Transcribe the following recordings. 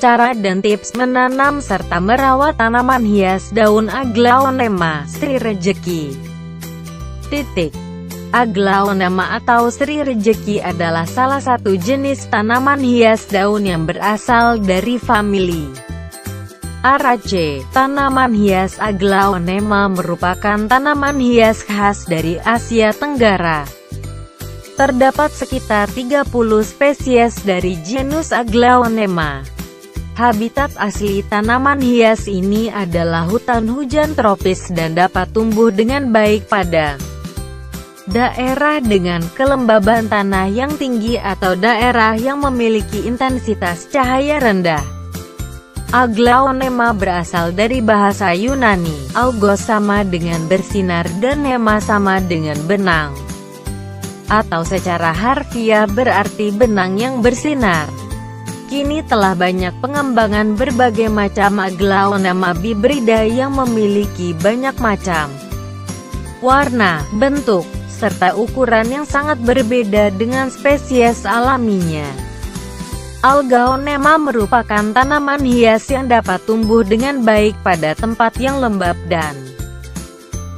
Cara dan tips menanam serta merawat tanaman hias daun aglaonema Sri Rejeki. Aglaonema atau Sri Rejeki adalah salah satu jenis tanaman hias daun yang berasal dari famili Araceae. Tanaman hias aglaonema merupakan tanaman hias khas dari Asia Tenggara. Terdapat sekitar 30 spesies dari genus Aglaonema. Habitat asli tanaman hias ini adalah hutan hujan tropis dan dapat tumbuh dengan baik pada daerah dengan kelembaban tanah yang tinggi atau daerah yang memiliki intensitas cahaya rendah. Aglaonema berasal dari bahasa Yunani, augos sama dengan bersinar dan nema sama dengan benang, atau secara harfiah berarti benang yang bersinar. Kini telah banyak pengembangan berbagai macam Aglaonema bibrida yang memiliki banyak macam warna, bentuk, serta ukuran yang sangat berbeda dengan spesies alaminya. Aglaonema merupakan tanaman hias yang dapat tumbuh dengan baik pada tempat yang lembab dan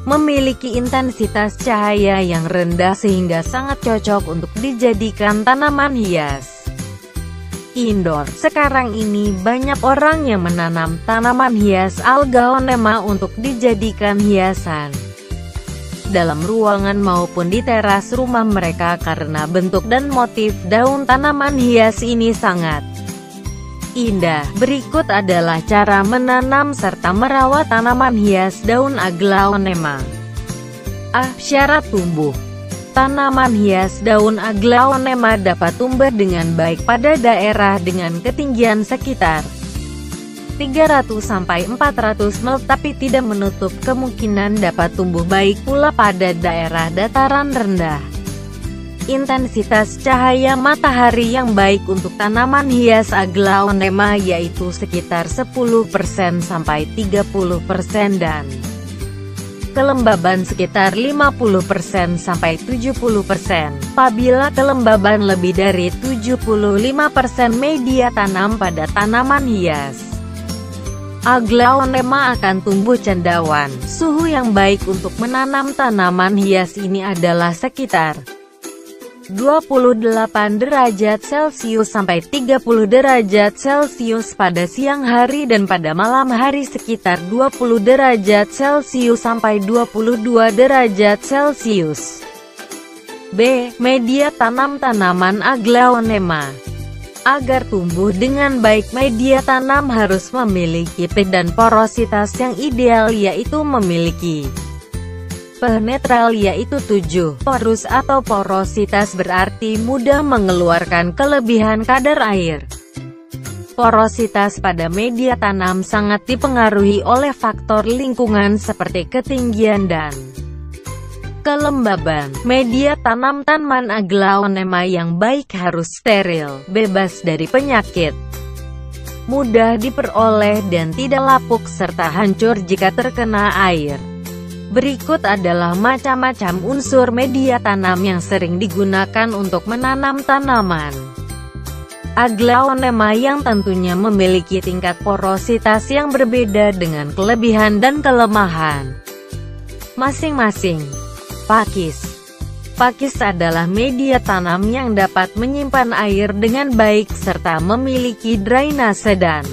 memiliki intensitas cahaya yang rendah sehingga sangat cocok untuk dijadikan tanaman hias indoor. Sekarang ini banyak orang yang menanam tanaman hias Aglaonema untuk dijadikan hiasan dalam ruangan maupun di teras rumah mereka karena bentuk dan motif daun tanaman hias ini sangat indah. Berikut adalah cara menanam serta merawat tanaman hias daun Aglaonema. Syarat tumbuh. Tanaman hias daun Aglaonema dapat tumbuh dengan baik pada daerah dengan ketinggian sekitar 300–400 mil, tapi tidak menutup kemungkinan dapat tumbuh baik pula pada daerah dataran rendah. Intensitas cahaya matahari yang baik untuk tanaman hias Aglaonema yaitu sekitar 10%–30% dan kelembaban sekitar 50%–70%. Apabila kelembaban lebih dari 75%, media tanam pada tanaman hias Aglaonema akan tumbuh cendawan. Suhu yang baik untuk menanam tanaman hias ini adalah sekitar 28 derajat Celcius sampai 30 derajat Celcius pada siang hari dan pada malam hari sekitar 20 derajat Celcius sampai 22 derajat Celcius. Media tanam tanaman Aglaonema. Agar tumbuh dengan baik, media tanam harus memiliki pH dan porositas yang ideal, yaitu memiliki pH netral yaitu 7. Porus atau porositas berarti mudah mengeluarkan kelebihan kadar air. Porositas pada media tanam sangat dipengaruhi oleh faktor lingkungan seperti ketinggian dan kelembaban. Media tanam tanaman Aglaonema yang baik harus steril, bebas dari penyakit, mudah diperoleh dan tidak lapuk serta hancur jika terkena air. Berikut adalah macam-macam unsur media tanam yang sering digunakan untuk menanam tanaman Aglaonema yang tentunya memiliki tingkat porositas yang berbeda dengan kelebihan dan kelemahan masing-masing. Pakis adalah media tanam yang dapat menyimpan air dengan baik serta memiliki drainase dan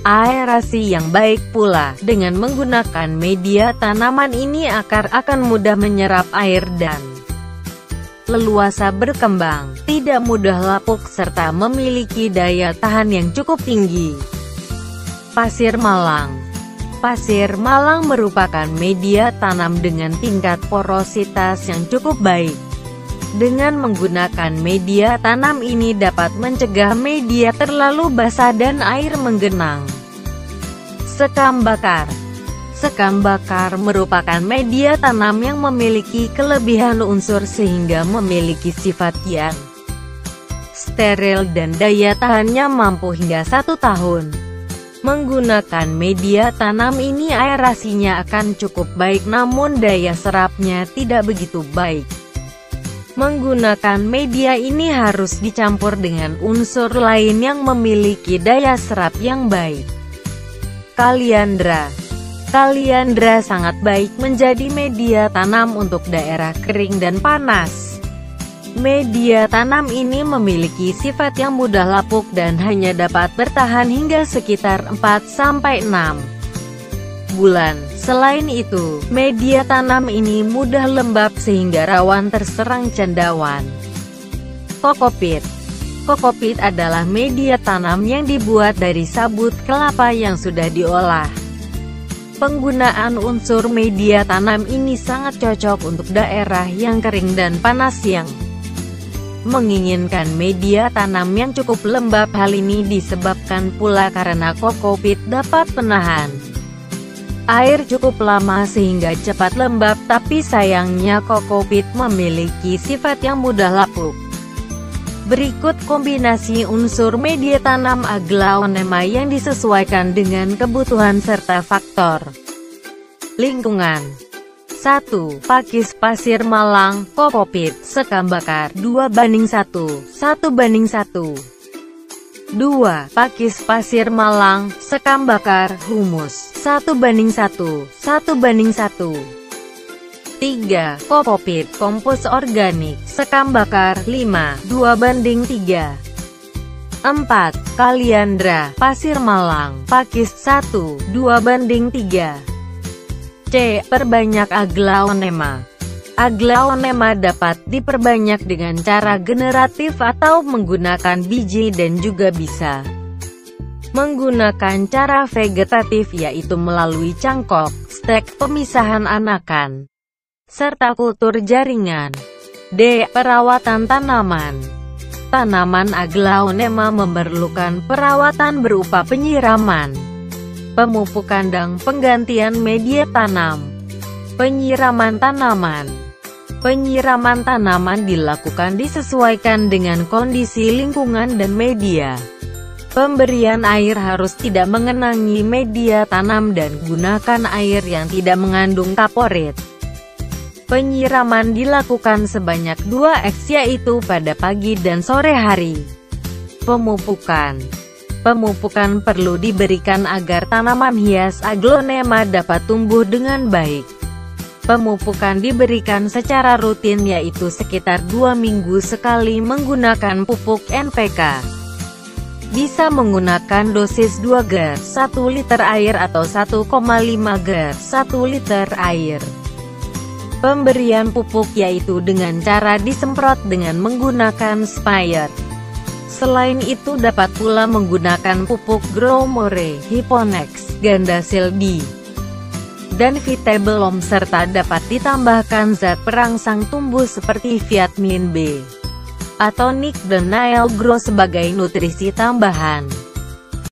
aerasi yang baik pula. Dengan menggunakan media tanaman ini, akar akan mudah menyerap air dan leluasa berkembang, tidak mudah lapuk serta memiliki daya tahan yang cukup tinggi. Pasir Malang. Pasir Malang merupakan media tanam dengan tingkat porositas yang cukup baik. Dengan menggunakan media tanam ini dapat mencegah media terlalu basah dan air menggenang. Sekam bakar. Sekam bakar merupakan media tanam yang memiliki kelebihan unsur sehingga memiliki sifat yang steril dan daya tahannya mampu hingga 1 tahun. Menggunakan media tanam ini aerasinya akan cukup baik namun daya serapnya tidak begitu baik. Menggunakan media ini harus dicampur dengan unsur lain yang memiliki daya serap yang baik. Kaliandra. Kaliandra sangat baik menjadi media tanam untuk daerah kering dan panas. Media tanam ini memiliki sifat yang mudah lapuk dan hanya dapat bertahan hingga sekitar 4-6 bulan. Selain itu, media tanam ini mudah lembab sehingga rawan terserang cendawan. Kokopit. Kokopit adalah media tanam yang dibuat dari sabut kelapa yang sudah diolah. Penggunaan unsur media tanam ini sangat cocok untuk daerah yang kering dan panas yang menginginkan media tanam yang cukup lembab. Hal ini disebabkan pula karena kokopit dapat menahan air cukup lama sehingga cepat lembab, tapi sayangnya kokopit memiliki sifat yang mudah lapuk. Berikut kombinasi unsur media tanam aglaonema yang disesuaikan dengan kebutuhan serta faktor lingkungan. 1. Pakis pasir malang, kokopit, sekam bakar, 2:1, 1:1. 2. Pakis pasir malang, sekam bakar, humus, 1:1, 1:1. 3. Kokopit, kompos organik, sekam bakar, 5, 2:3. 4. Kaliandra, pasir malang, pakis, 1, 2:3. C. Perbanyak aglaonema. Aglaonema dapat diperbanyak dengan cara generatif atau menggunakan biji dan juga bisa menggunakan cara vegetatif, yaitu melalui cangkok, stek, pemisahan anakan, serta kultur jaringan. D. Perawatan tanaman. Tanaman aglaonema memerlukan perawatan berupa penyiraman, pemupukan dan penggantian media tanam. Penyiraman tanaman. Penyiraman tanaman dilakukan disesuaikan dengan kondisi lingkungan dan media. Pemberian air harus tidak mengenangi media tanam dan gunakan air yang tidak mengandung kaporit. Penyiraman dilakukan sebanyak 2x, yaitu pada pagi dan sore hari. Pemupukan. Pemupukan perlu diberikan agar tanaman hias aglaonema dapat tumbuh dengan baik. Pemupukan diberikan secara rutin, yaitu sekitar 2 minggu sekali menggunakan pupuk NPK. Bisa menggunakan dosis 2 gram 1 liter air atau 1,5 gram 1 liter air. Pemberian pupuk yaitu dengan cara disemprot dengan menggunakan sprayer. Selain itu dapat pula menggunakan pupuk Growmore, Hiponex, Gandasil D, dan Vitablom, serta dapat ditambahkan zat perangsang tumbuh seperti vitamin B, atau Nick dan Nail Grow sebagai nutrisi tambahan.